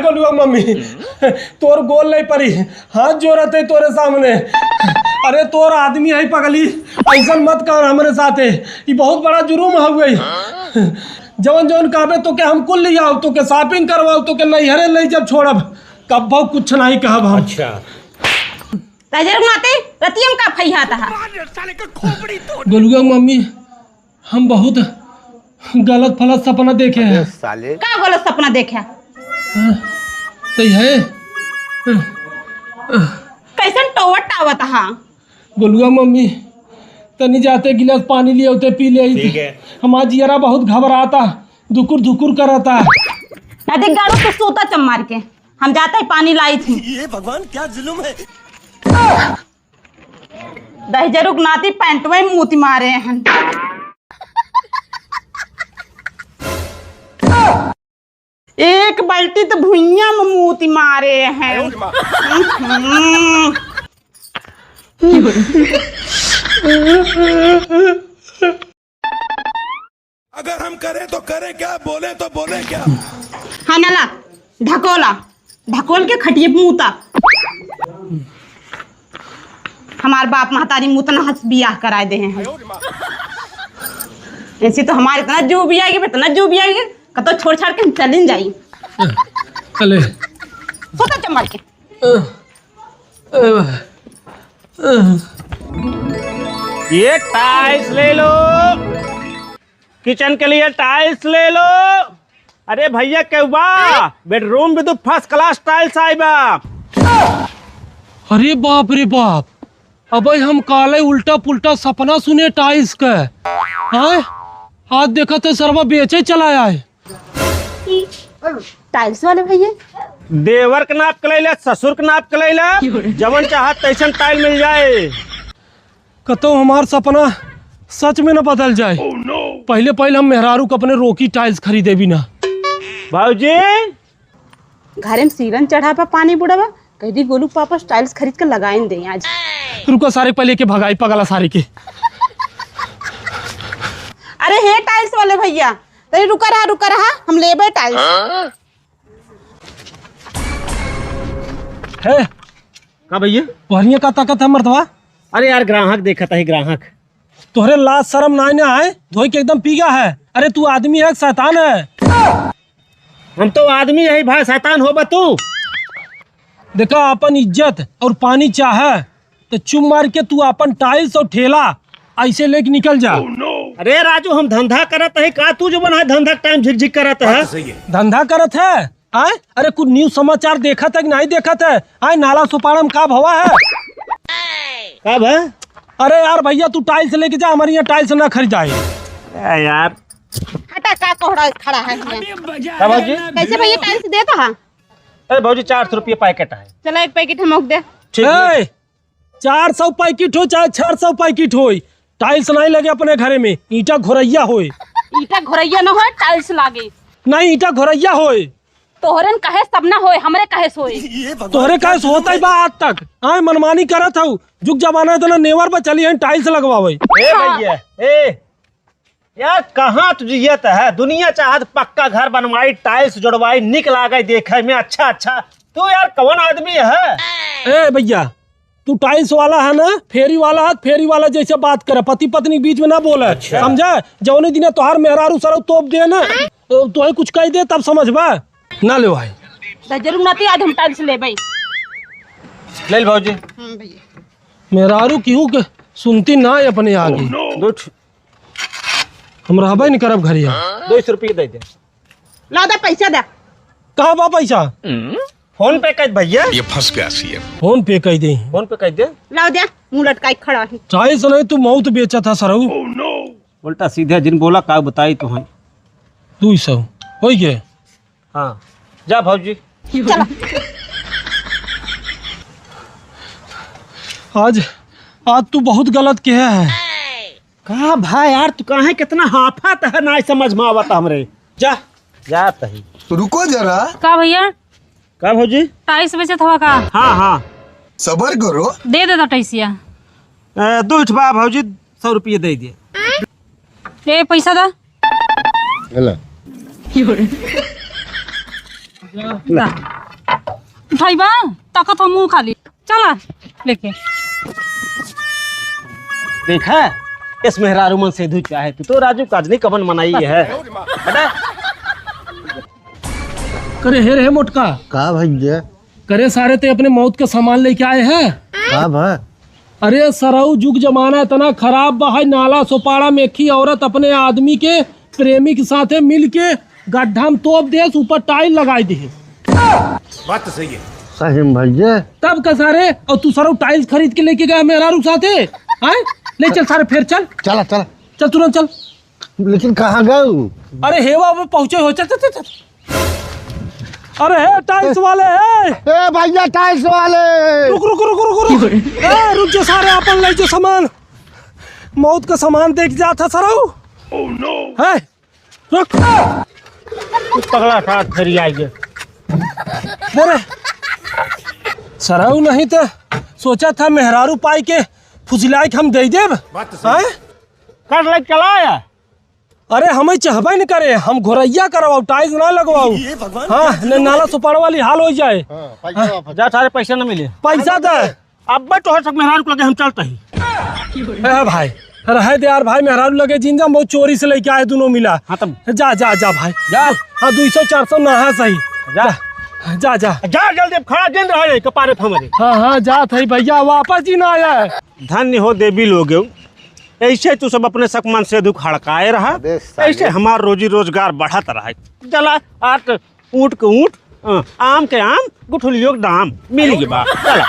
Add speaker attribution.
Speaker 1: गोलुआ mummy तोर गोल नहीं पड़ी, हाथ जोड़ते है तोरे सामने। अरे तोर आदमी है पगली, ऐसा मत कर हमारे साथ, ये बहुत बड़ा जुर्म हो गई। जवन जवन कहबे तो के हम कुल ले आओ, तो के शॉपिंग करवाओ, तो के नैहरे ले जब छोड़ब कब भाव कुछ नहीं कहब हम।
Speaker 2: अच्छा
Speaker 3: रतियम का फैया था।
Speaker 1: गोलुआ मम्मी हम बहुत गलत फलत सपना देखे हैं।
Speaker 2: साले
Speaker 3: का गलत सपना देखा?
Speaker 1: तो है
Speaker 3: कैसन टोवट टावत हा?
Speaker 1: गोलुआ मम्मी तनी जाते गिलास पानी लिए होते पी ले।
Speaker 2: ठीक है।
Speaker 1: हमारा जियरा बहुत घबराता, धुकुर धुकुर कराता।
Speaker 3: अधिक गाड़ो तो सोता चम मार के हम जाते ही पानी लाई थी।
Speaker 4: ये भगवान क्या जुल्म है।
Speaker 3: दहजरुक नाती पैंट में मूती मारे हैं। एक बाल्टी तो भुइया में मूती मारे हैं।
Speaker 4: अगर हम करें तो करें क्या, बोले तो बोले क्या।
Speaker 3: हाँ नाला ढकोला ढकोल के खटिए मूता। हमारे बाप महतारी मुतना हंस बियाह कराए दे हैं। ऐसे तो हमारे इतना जो भी आएगी इतना जो भी आएगी कतो छोड़ छाड़ के चलिन जाई।
Speaker 1: चले
Speaker 3: सोता चमर के
Speaker 2: ये टाइल्स ले लो, किचन के लिए टाइल्स ले लो। अरे भैया केहुआ बेडरूम भी तो फर्स्ट क्लास टाइल्स आई बा।
Speaker 1: अरे बाप रे बाप, अब हम काले उल्टा पुल्टा सपना सुने टाइल्स का। हाँ हाथ देखा तो सरवा बेचे चला है।
Speaker 3: टाइल्स वाले भैया
Speaker 2: देवर के नाप कलैला, ससुर के नाप कलैला, जवन चाहत तैसन टाइल मिल जाए।
Speaker 1: कतो हमार सपना सच में न बदल जाए। पहले पहले हम मेहरारू को अपने रोकी टाइल्स खरीदे भी ना।
Speaker 2: भाऊजी
Speaker 3: घर में सीरन चढ़ा पा पानी बुढ़ावा कह दी गोलू पापा टाइल्स खरीद कर लगाए दे आज।
Speaker 1: रुको सारे पहले के भगाई पगला सारे के।
Speaker 3: अरे हे टाइल्स वाले भैया तरी रुका रहा हम लेबे टाइल्स।
Speaker 1: है
Speaker 2: का भैया?
Speaker 1: पहनिया का ताकत है मर्दवा।
Speaker 2: अरे यार ग्राहक देखा था, ग्राहक
Speaker 1: तोहरे लाज शर्म ना आए, धोई के एकदम पी गया है। अरे तू आदमी है शैतान है।
Speaker 2: हम तो आदमी है भाई, शैतान हो बा तू।
Speaker 1: देखा अपन इज्जत और पानी चाहे तो चुम मार के तू अपन टाइल्स और ठेला ऐसे लेके निकल जा।
Speaker 2: अरे राजू हम धंधा करत है का, तू जो बना धंधा टाइम झिक करत है।
Speaker 1: धंधा करत है आए? अरे कुछ न्यूज समाचार देखा था कि नहीं देखा था? आए नाला सुपारा में का भवा है
Speaker 2: कब है?
Speaker 1: अरे यार भैया तू टाइल्स लेके जा, हमारे यहाँ टाइल्स ना खरीदाए।
Speaker 2: यार
Speaker 3: हटा का कोहड़ा खड़ा है।
Speaker 2: भाजी
Speaker 3: कैसे भैया टाइल्स देता है?
Speaker 2: अरे भाजी 400 रुपये पैकेट है।
Speaker 3: चलो एक पैकेट हम दे।
Speaker 2: ठीक है।
Speaker 1: 400 पैकेट हो चाहे 400 पैकेट हो, टाइल्स नहीं लगे अपने घरे में। ईटा घोरैया होए।
Speaker 3: ईटा घोरैया न हो टाइल्स लागे।
Speaker 1: नहीं ईटा घोरैया होए।
Speaker 3: तोहरन कहे सब ना होए, हमरे कहे सोए।
Speaker 1: तोहरे कहे होता ही बा आज तक। आए मनमानी करत हूँ, जुग जमाना है तो ना नेवर पर चली है टाइल्स लगवावे।
Speaker 2: ए भैया ए यार कहाँ तुझियत है, दुनिया चाहत पक्का घर बनवाई, टाइल्स जोड़वाई, निक लागे देखे में अच्छा अच्छा। तू यार कौन आदमी है?
Speaker 1: ए भैया तू टाइल्स वाला है ना, फेरी वाला है, फेरी वाला जैसे बात करे, पति पत्नी बीच में ना बोले।
Speaker 2: अच्छा।
Speaker 1: समझा? जौने दिन तोहार मेहरारू सर तोप दे ना तो कुछ कह दे तब समझ बा ना ले भाई।
Speaker 3: जरूर नाती आज हम टाइल्स ले भाई।
Speaker 2: ले भाजी
Speaker 1: मेहरारू क्यों के सुनती ना है अपने आगे। हम रहबे नहीं करब घरिया।
Speaker 2: 200 रुपये दे दे।
Speaker 3: ला दे पैसा दे।
Speaker 1: कहाँ बा पैसा?
Speaker 2: फोन पे कर भैया।
Speaker 4: ये फंस गया सी।
Speaker 1: फोन पे कह दे।
Speaker 2: फोन पे कर दे।
Speaker 3: ला दे मुंह लटकाई खड़ा है।
Speaker 1: टाइल्स नहीं तू मौत बेचा था सरऊ।
Speaker 2: उल्टा सीधे जिन बोला का बताई तो है
Speaker 1: 200 हो गए।
Speaker 2: हाँ जा भाजी।
Speaker 3: चलो
Speaker 1: आज तू बहुत गलत किया है।
Speaker 2: कहा भाई यार तू कहाँ कितना हाफत है ना समझ में आवता हमरे। जा जात है।
Speaker 5: रुको जरा।
Speaker 6: का भैया
Speaker 2: का भाजी?
Speaker 6: टाइल्स बेचत हवा का?
Speaker 2: हाँ हाँ
Speaker 5: सबर करो।
Speaker 6: दे देता टैसिया।
Speaker 2: दो उठवा भौजी 100 रुपये दे दिए।
Speaker 3: ए पैसा दा उठाई बा तक तो मुंह खाली चला लेके
Speaker 2: देखा इस मेहरारू मन से धुच है तो राजू काजनी कवन मनाई है बेटा।
Speaker 1: करे हे रे मोटका
Speaker 5: का भैया
Speaker 1: करे सारे ते अपने मौत का सामान लेके आए हैं।
Speaker 5: का भाई
Speaker 1: अरे सरऊ जुग जमाना इतना खराब बा है, नाला सोपाड़ा में एक ही औरत अपने आदमी के प्रेमी के साथे मिल के गड्ढा में तोप दे, ऊपर टाइल लगाई दे।
Speaker 4: बात तो सही है।
Speaker 5: सही में भैया
Speaker 1: तब का सारे और तू सरऊ टाइल्स खरीद के लेके गया मेहरारू साथे हैं? ले चल सारे फिर चल
Speaker 5: चला चला
Speaker 1: चल तुरंत चल।
Speaker 5: लेकिन कहाँ गए?
Speaker 1: अरे हेवा में पहुंचे हो, चल चल चल चल। अरे हे टाइल्स वाले है,
Speaker 5: ए भैया टाइल्स वाले
Speaker 1: रुक रुक रुक रुक रुक ए, रुक जो सारे अपन ले जो सामान, मौत का सामान देख जाता सरऊ। ओह नो है रुक
Speaker 2: पगला साथ फिर आएंगे।
Speaker 1: अरे सरऊ नहीं तो सोचा था मेहरारू पाई के फुसलाई के हम दे देब।
Speaker 2: कर लग चला है।
Speaker 1: अरे हमें चाहबे न करे, हम घोरैया करवाऊ, टाइल्स ना लगवाऊ। हाँ न नाला सुपाड़ वाली हाल हो जाए।
Speaker 2: जा सारे पैसे न मिले,
Speaker 1: पैसा दे
Speaker 2: अब तो हर सब मेहरारू को लगे हम चलते ही।
Speaker 1: ए भाई रहे दे यार भाई, मेहरारू लगे जिंदा बहुत चोरी से लेके आए दोनों मिला।
Speaker 2: हाँ तब
Speaker 1: जा जा जा भाई जा। हाँ 200-400 नहा सही
Speaker 2: जा
Speaker 1: जा जा
Speaker 2: जा जल्दी, अब खड़ा दिन रहे कपारे हमारे।
Speaker 1: हाँ हाँ जा थई भैया, वापस ही ना आया है।
Speaker 2: धन्य हो देवी लोग, ऐसे तू सब अपने सकमान से दुख हड़काए रहा, ऐसे हमार रोजी रोजगार बढ़त रहा। चला आट ऊँट के ऊँट, आम के आम, गुठलियों के दाम मिल गई बा। चला